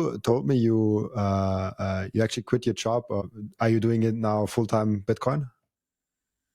you told me you actually quit your job. Or are you doing it now full-time Bitcoin?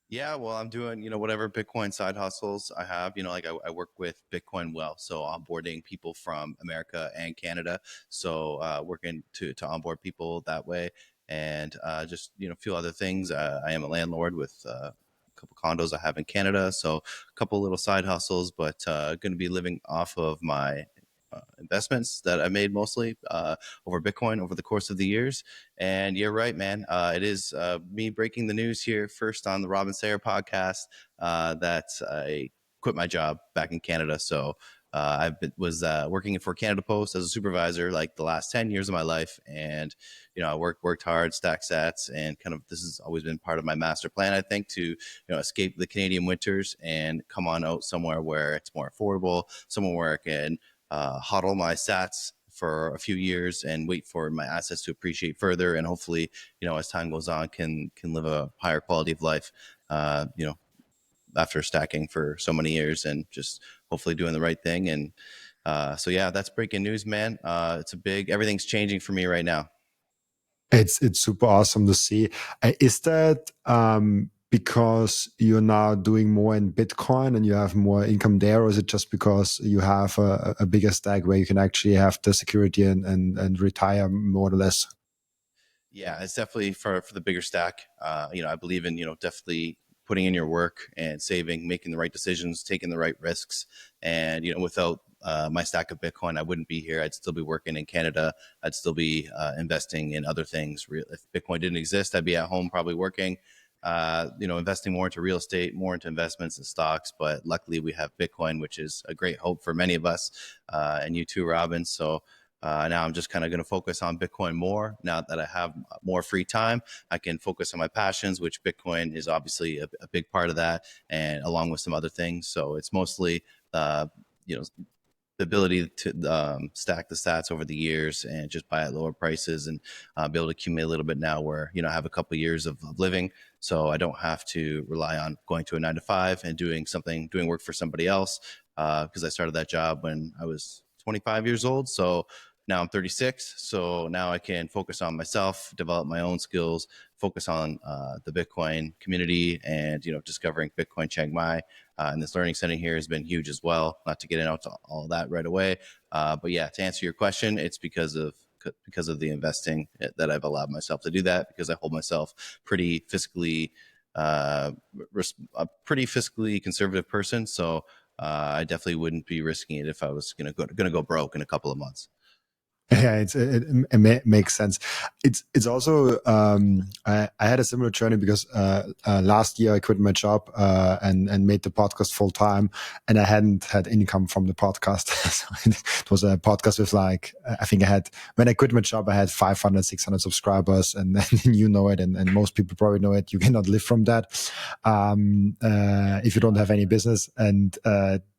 Yeah, well, I'm doing, whatever Bitcoin side hustles I have, like I work with Bitcoin Well. So onboarding people from America and Canada. So working to onboard people that way, and just, a few other things. I am a landlord with a couple condos I have in Canada. So a couple little side hustles, but going to be living off of my investments that I made mostly over Bitcoin over the course of the years. And you're right, man. It is me breaking the news here first on the Robin Sayer podcast that I quit my job back in Canada. So was working for Canada Post as a supervisor like the last 10 years of my life. And, I worked hard, stacked sats, and kind of this has always been part of my master plan, I think, to, escape the Canadian winters and come on out somewhere where it's more affordable, somewhere where I can hodl my sats for a few years and wait for my assets to appreciate further, and hopefully, as time goes on, can live a higher quality of life, after stacking for so many years and just hopefully doing the right thing. And so yeah, that's breaking news, man. Everything's changing for me right now. It's super awesome to see. Is that because you're now doing more in Bitcoin and you have more income there, or is it just because you have a bigger stack where you can actually have the security and retire more or less? Yeah, it's definitely for the bigger stack. I believe in, definitely putting in your work and saving, making the right decisions, taking the right risks. And, without my stack of Bitcoin, I wouldn't be here. I'd still be working in Canada. I'd still be investing in other things. If Bitcoin didn't exist, I'd be at home probably working, investing more into real estate, more into investments and stocks. But luckily we have Bitcoin, which is a great hope for many of us, and you too, Robin. So now I'm just kind of going to focus on Bitcoin more. Now that I have more free time, I can focus on my passions, which Bitcoin is obviously a big part of that, and along with some other things. So it's mostly, the ability to stack the stats over the years and just buy at lower prices, and be able to accumulate a little bit now where, I have a couple of years of living. So I don't have to rely on going to a 9 to 5 and doing work for somebody else. Because I started that job when I was 25 years old. So now I'm 36, so now I can focus on myself, develop my own skills, focus on the Bitcoin community, and discovering Bitcoin Chiang Mai. And this learning center here has been huge as well. Not to get into all that right away, but yeah, to answer your question, it's because of the investing that I've allowed myself to do that, because I hold myself pretty fiscally, a pretty fiscally conservative person. So I definitely wouldn't be risking it if I was gonna go broke in a couple of months. Yeah, it makes sense. It's also I had a similar journey because last year I quit my job and made the podcast full time, and I hadn't had income from the podcast. So it was a podcast with I think when I quit my job I had 500, 600 subscribers, and you know it, and most people probably know it. You cannot live from that if you don't have any business. And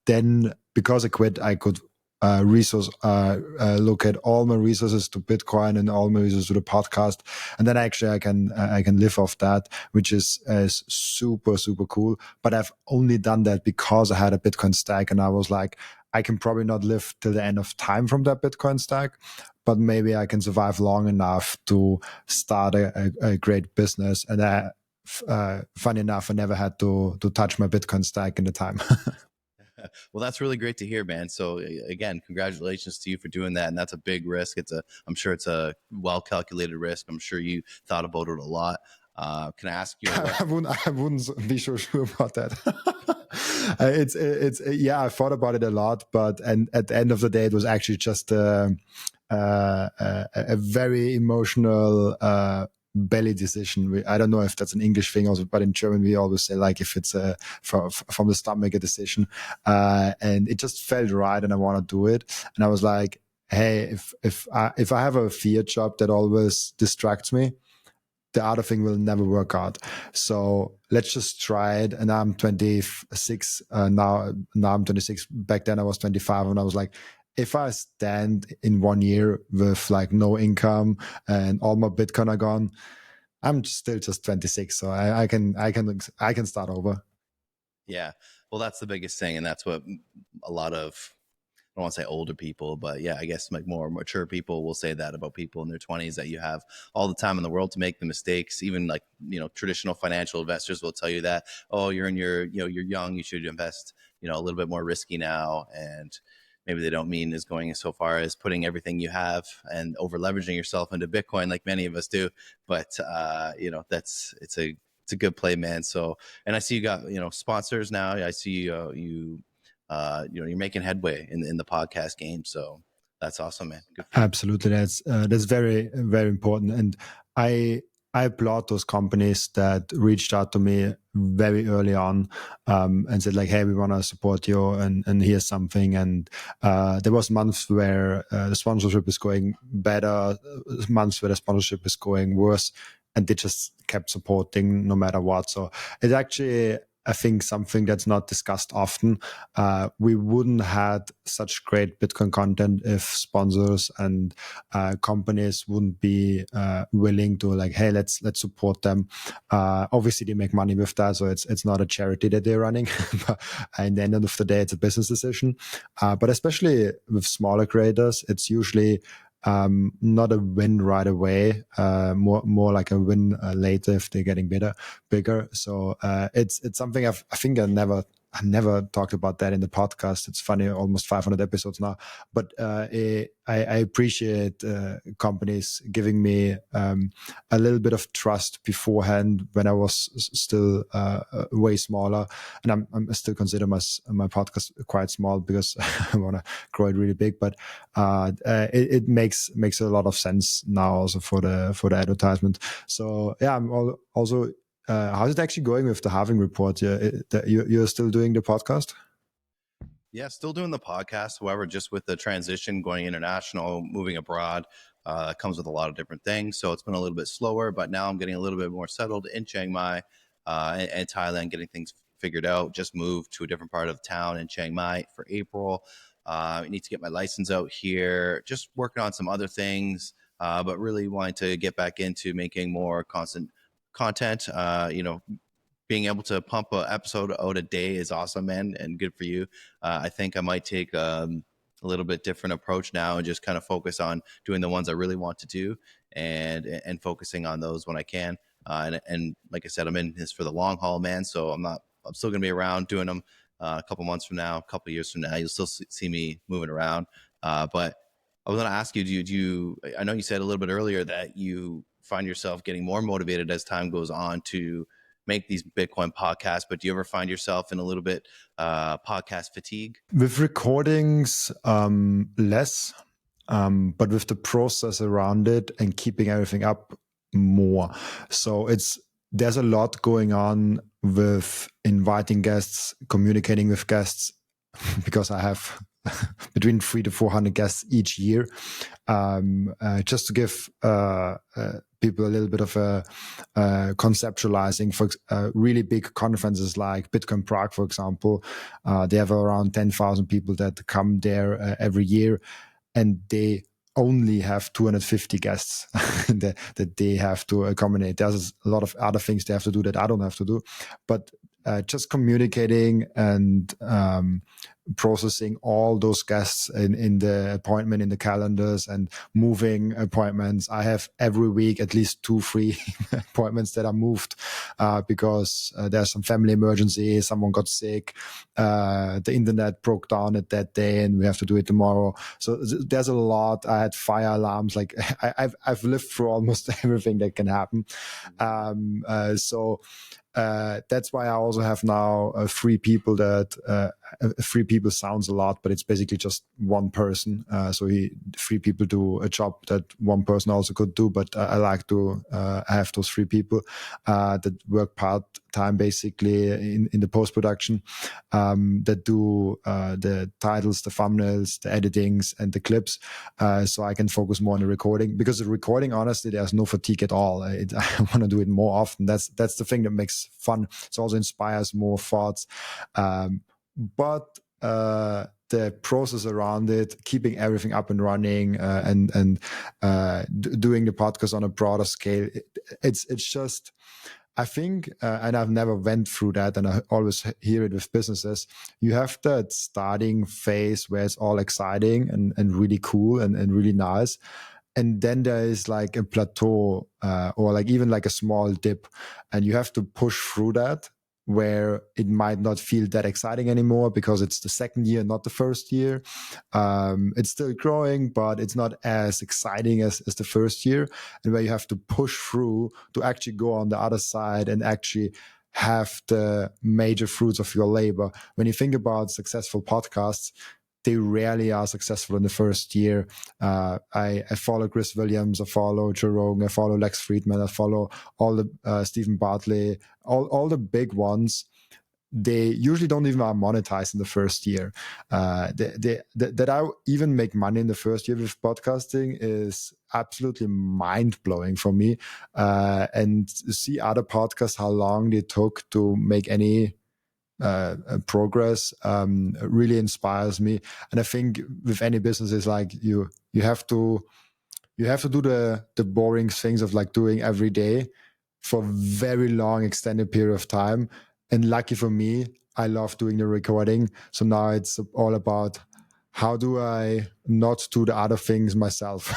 then because I quit, I could look at all my resources to Bitcoin and all my resources to the podcast, and then actually I can live off that, which is super cool. But I've only done that because I had a Bitcoin stack, and I was like, I can probably not live till the end of time from that Bitcoin stack, but maybe I can survive long enough to start a great business. And funny enough, I never had to touch my Bitcoin stack in the time. Well, that's really great to hear, man. So again, congratulations to you for doing that. And that's a big risk. I'm sure it's a well-calculated risk. I'm sure you thought about it a lot. Can I ask you? I wouldn't be so sure about that. Yeah, I thought about it a lot, and at the end of the day, it was actually just a very emotional belly decision. I don't know if that's an English thing also, but in German we always say if it's from the stomach a decision, and it just felt right, and I want to do it. And I was like, hey, if I have a fear job that always distracts me, the other thing will never work out. So let's just try it. And I'm 26 now. Now I'm 26. Back then I was 25, and I was like, if I stand in 1 year with no income and all my Bitcoin are gone, I'm still just 26. So I can start over. Yeah. Well, that's the biggest thing. And that's what a lot of don't want to say older people, but yeah, I guess like more mature people will say that about people in their 20s, that you have all the time in the world to make the mistakes. Even like, traditional financial investors will tell you that, oh, you're in your, you're young, you should invest, a little bit more risky now. And maybe they don't mean as going so far as putting everything you have and over leveraging yourself into Bitcoin like many of us do. But, it's a good play, man. So, and I see you got, sponsors now. I see you're making headway in the podcast game. So that's awesome, man. Good for you. Absolutely. That's very, very important. And I applaud those companies that reached out to me very early on, and said like, hey, we want to support you, and here's something. And there was months where the sponsorship is going better, months where the sponsorship is going worse, and they just kept supporting no matter what. So it's actually, I think, something that's not discussed often. We wouldn't had such great Bitcoin content if sponsors and companies wouldn't be willing to like, hey, let's support them. Obviously, they make money with that, so it's not a charity that they're running. But in the end of the day, it's a business decision. But especially with smaller creators, it's usually not a win right away, more like a win later if they're getting bigger. So it's something I think I never talked about that in the podcast. It's funny, almost 500 episodes now. But I appreciate companies giving me a little bit of trust beforehand when I was still way smaller, and I'm still consider my podcast quite small because I want to grow it really big. But it makes a lot of sense now also for the advertisement. So yeah, I'm also. How's it actually going with the halving report? You're still doing the podcast? Yeah, still doing the podcast. However, just with the transition going international, moving abroad, comes with a lot of different things. So it's been a little bit slower, but now I'm getting a little bit more settled in Chiang Mai and Thailand, getting things figured out. Just moved to a different part of town in Chiang Mai for April. I need to get my license out here. Just working on some other things, but really wanting to get back into making more constant content. Being able to pump an episode out a day is awesome, man, and good for you. I think I might take a little bit different approach now and just kind of focus on doing the ones I really want to do and focusing on those when I can. And like I said, I'm in this for the long haul, man. So I'm still going to be around doing them a couple months from now, a couple years from now. You'll still see me moving around. But I was going to ask you, I know you said a little bit earlier that you find yourself getting more motivated as time goes on to make these Bitcoin podcasts, but do you ever find yourself in a little bit podcast fatigue? With recordings, less, but with the process around it and keeping everything up, more. So there's a lot going on with inviting guests, communicating with guests, because I have between 300 to 400 guests each year. Just to give people a little bit of a conceptualizing for really big conferences like Bitcoin Prague, for example. They have around 10,000 people that come there every year, and they only have 250 guests that they have to accommodate. There's a lot of other things they have to do that I don't have to do, but just communicating and processing all those guests in the appointment, in the calendars, and moving appointments. I have every week at least 2-3 appointments that are moved because there's some family emergency, someone got sick, the internet broke down at that day and we have to do it tomorrow. So there's a lot. I had fire alarms. Like I've lived through almost everything that can happen. So that's why I also have now 3 people that 3 people sounds a lot, but it's basically just one person. So 3 people do a job that one person also could do, but I like to have those 3 people that work part time basically in the post-production, that do the titles, the thumbnails, the editings, and the clips, so I can focus more on the recording. Because the recording, honestly, there's no fatigue at all. I want to do it more often. That's the thing that makes fun. It also inspires more thoughts. But the process around it, keeping everything up and running, and doing the podcast on a broader scale, it's just I think, and I've never went through that, and I always hear it with businesses, you have that starting phase where it's all exciting and really cool and really nice. And then there is like a plateau, or like even like a small dip, and you have to push through that, where it might not feel that exciting anymore because it's the second year, not the first year. It's still growing, but it's not as exciting as the first year, and where you have to push through to actually go on the other side and actually have the major fruits of your labor. When you think about successful podcasts, they rarely are successful in the first year. I follow Chris Williams, I follow Joe Rogan, I follow Lex Friedman, I follow all the Stephen Bartlett, all the big ones. They usually don't even monetize in the first year. That I even make money in the first year with podcasting is absolutely mind blowing for me. And see other podcasts, how long they took to make any progress, really inspires me. And I think with any business, is like you have to do the boring things of like doing every day for a very long extended period of time. And lucky for me, I love doing the recording. So now it's all about how do I not do the other things myself.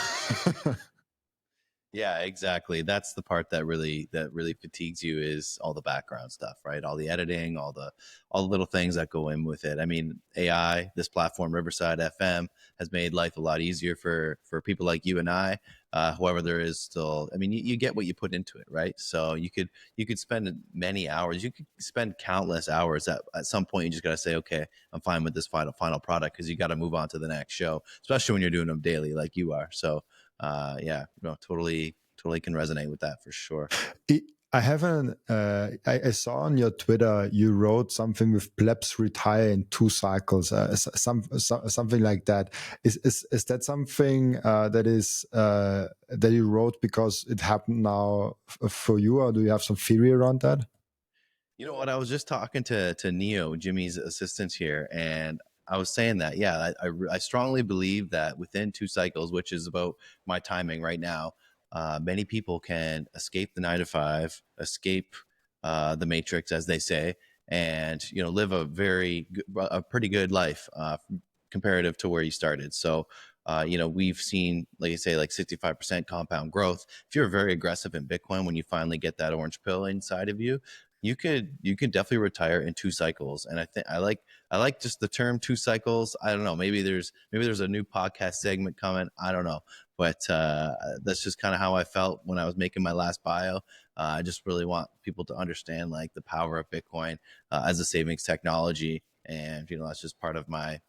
Yeah, exactly. That's the part that really fatigues you, is all the background stuff, right? All the editing, all the little things that go in with it. I mean, AI, this platform Riverside FM, has made life a lot easier for people like you and I. However, there is still, I mean, you get what you put into it, right? So you could spend many hours, you could spend countless hours. At some point, you just got to say, okay, I'm fine with this final product, because you got to move on to the next show, especially when you're doing them daily like you are. So yeah, no, totally can resonate with that for sure. I haven't. I saw on your Twitter you wrote something with plebs retire in 2 cycles, something like that. Is that something that you wrote because it happened now for you, or do you have some theory around that? You know what? I was just talking to Neo, Jimmy's assistant here, and I was saying that, yeah, I strongly believe that within 2 cycles, which is about my timing right now, many people can escape the 9 to 5, escape the matrix, as they say, and live a pretty good life, comparative to where you started. So. We've seen, like you say, like 65% compound growth. If you're very aggressive in Bitcoin, when you finally get that orange pill inside of you, you could definitely retire in 2 cycles. And I think I like just the term 2 cycles. I don't know, maybe there's a new podcast segment coming, I don't know, but that's just kind of how I felt when I was making my last bio. I just really want people to understand like the power of Bitcoin as a savings technology, and that's just part of my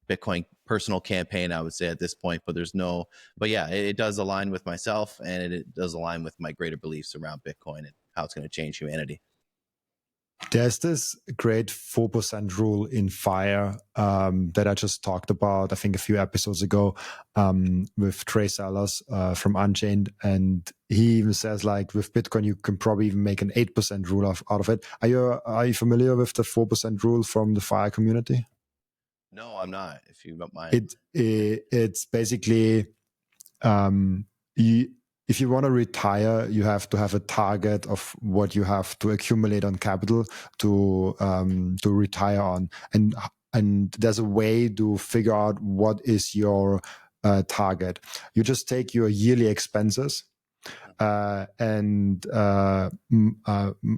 Bitcoin personal campaign, I would say, at this point. But yeah, it does align with myself, and it does align with my greater beliefs around Bitcoin and how it's going to change humanity. There's this great 4% rule in FIRE that I just talked about, I think a few episodes ago, with Trey Sellers from Unchained. And he even says, like, with Bitcoin, you can probably even make an 8% rule out of it. Are you familiar with the 4% rule from the FIRE community? No, I'm not, if you don't mind. It's basically, if you want to retire, you have to have a target of what you have to accumulate on capital to retire on, and there's a way to figure out what is your target. You just take your yearly expenses and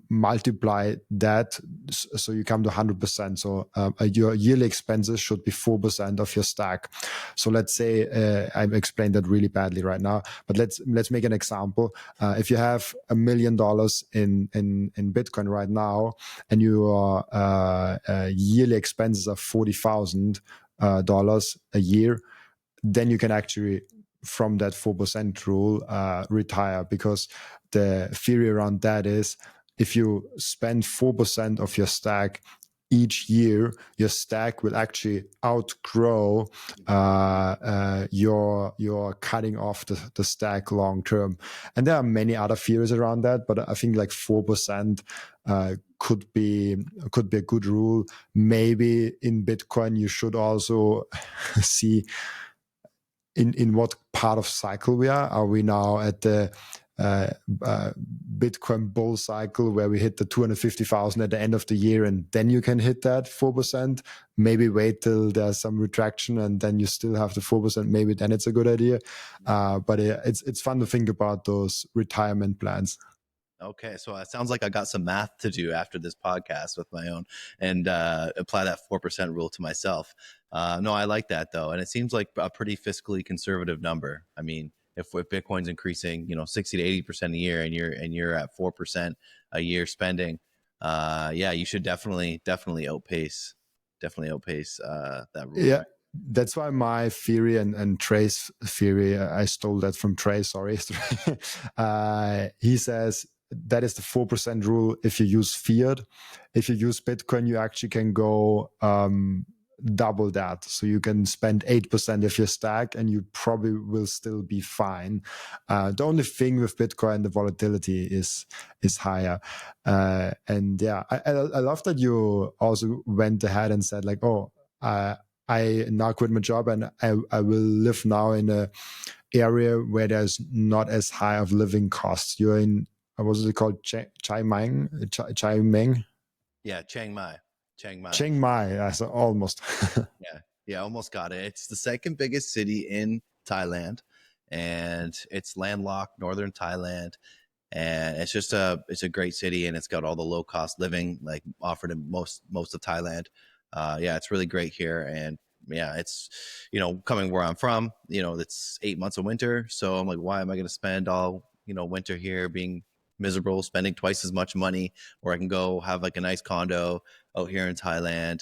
multiply that, so you come to 100%. So your yearly expenses should be 4% of your stack. So let's say I've explained that really badly right now, but let's make an example. If you have $1 million in Bitcoin right now, and your yearly expenses are $40,000 a year, then you can actually, from that 4% rule, retire, because the theory around that is, if you spend 4% of your stack each year, your stack will actually outgrow your cutting off the stack long term. And there are many other theories around that, but I think like 4% could be a good rule. Maybe in Bitcoin you should also see in what part of cycle we are. Are we now at the Bitcoin bull cycle where we hit the 250,000 at the end of the year, and then you can hit that 4%. Maybe wait till there's some retraction and then you still have the 4%. Maybe then it's a good idea. But it's fun to think about those retirement plans. Okay, so it sounds like I got some math to do after this podcast with my own, and apply that 4% rule to myself. No, I like that though, and it seems like a pretty fiscally conservative number. I mean, if Bitcoin's increasing, 60 to 80% a year, and you're at 4% a year spending, yeah, you should definitely outpace that rule. Yeah. That's why my theory and Trey's theory, I stole that from Trey, sorry. He says that is the 4% rule if you use fiat. If you use Bitcoin, you actually can go double that. So you can spend 8% if you stack and you probably will still be fine. The only thing with Bitcoin, the volatility is higher. And yeah, I love that you also went ahead and said like, oh, I now quit my job and I will live now in a area where there's not as high of living costs. You're in, what was it called? Chiang? Yeah, Chiang Mai. Chiang Mai, so almost. Yeah, almost got it. It's the second biggest city in Thailand, and it's landlocked, northern Thailand. And it's a great city, and it's got all the low cost living like offered in most of Thailand. Yeah, it's really great here, and yeah, it's coming where I'm from. It's 8 months of winter, so I'm like, why am I going to spend all winter here being miserable, spending twice as much money, or I can go have like a nice condo out here in Thailand.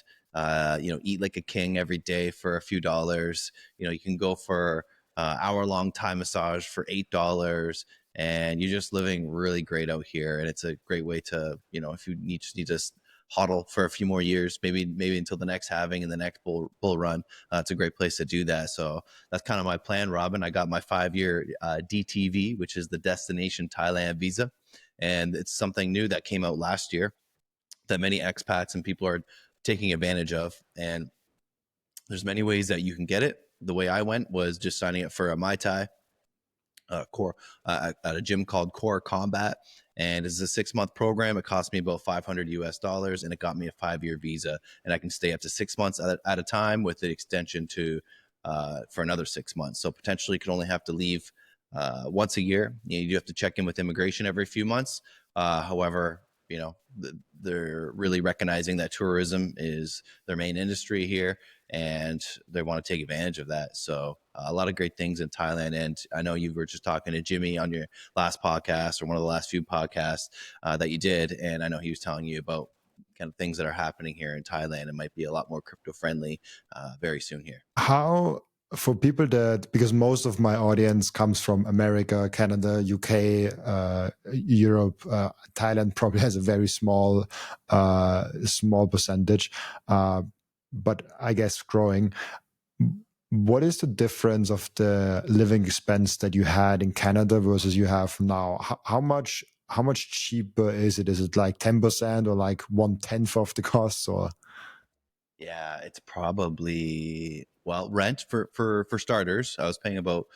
Eat like a king every day for a few dollars. You can go for hour-long Thai massage for $8, and you're just living really great out here. And it's a great way to, if you just need to hodl for a few more years, maybe until the next halving and the next bull run, it's a great place to do that. So that's kind of my plan, Robin. I got my 5-year DTV, which is the Destination Thailand visa, and it's something new that came out last year that many expats and people are taking advantage of. And there's many ways that you can get it. The way I went was just signing up for a Mai Tai core at a gym called Core Combat, and it's a 6-month program. It cost me about $500 and it got me a 5-year visa, and I can stay up to 6 months at a time with the extension to for another 6 months. So potentially you could only have to leave once a year. You do have to check in with immigration every few months. However, they're really recognizing that tourism is their main industry here, and they want to take advantage of that. So a lot of great things in Thailand. And I know you were just talking to Jimmy on your last podcast, or one of the last few podcasts that you did. And I know he was telling you about kind of things that are happening here in Thailand. It might be a lot more crypto friendly very soon here. How, for people that, because most of my audience comes from America, Canada, UK, Europe, Thailand probably has a very small percentage, but I guess growing. What is the difference of the living expense that you had in Canada versus you have now? How much cheaper is it? Is it like 10% or like 1/10 of the costs, or? Yeah, it's probably, well, rent for starters. I was paying about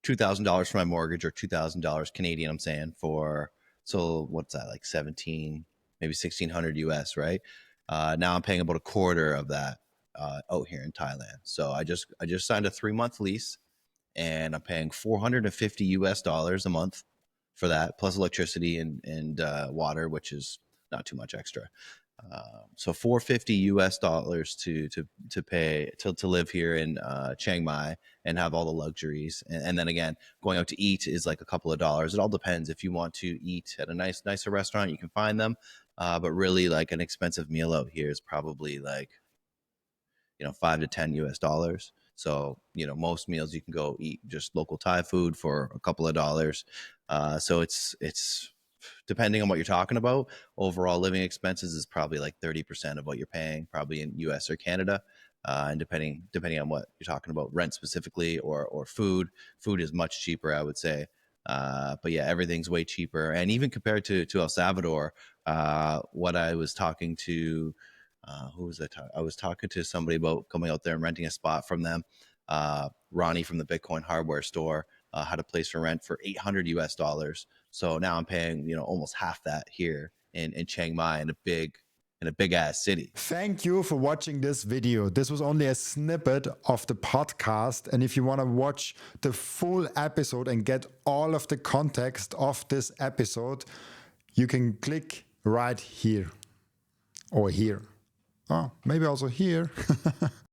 $2,000 for my mortgage, or $2,000 Canadian. I'm saying so what's that, like 17, maybe 1,600 US, right? Now I'm paying about a quarter of that out here in Thailand. So I just signed a 3-month lease, and I'm paying $450 a month for that, plus electricity and water, which is not too much extra. So $450 to pay to live here in Chiang Mai and have all the luxuries, and then again, going out to eat is like a couple of dollars. It all depends. If you want to eat at a nicer restaurant, you can find them, but really, like, an expensive meal out here is probably like $5 to $10. So most meals you can go eat just local Thai food for a couple of dollars. So it's depending on what you're talking about. Overall living expenses is probably like 30% of what you're paying, probably in US or Canada. And depending on what you're talking about, rent specifically, or food is much cheaper, I would say. But yeah, everything's way cheaper. And even compared to El Salvador, what I was talking to, who was I was talking to somebody about coming out there and renting a spot from them. Ronnie from the Bitcoin hardware store. had a place for rent for $800 US. So now I'm paying, almost half that here in Chiang Mai, in a big ass city. Thank you for watching this video. This was only a snippet of the podcast. And if you want to watch the full episode and get all of the context of this episode, you can click right here or here. Oh, maybe also here.